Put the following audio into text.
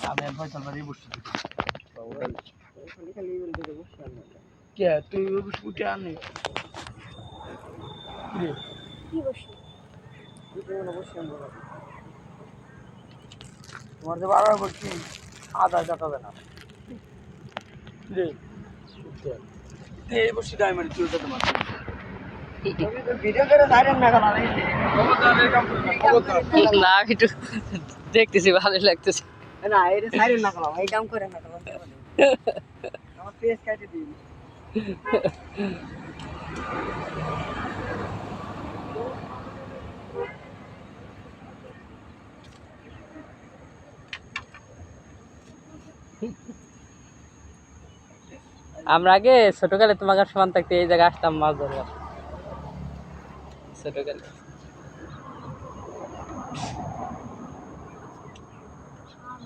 আমি আর ফয়সাল বাড়ি বসছি কে তুই উঠে আনি তোমার যে বারবার বলছি আধা কাটাবে না রে এই বসছি টাইম তুই যেতে মারছি ভিডিও করে সাইরেন না কেন না আমি একটু দেখতেছি ভালোই লাগতেছে না এটা সাইরেন না কেন এই কাম করে না কেন আমার পেজ কাটে দিই আমরা আগে ছোটকালে তোমাকে সমান থাকতে এই জায়গায় আসতাম মাছ ধরবার ছোটকালে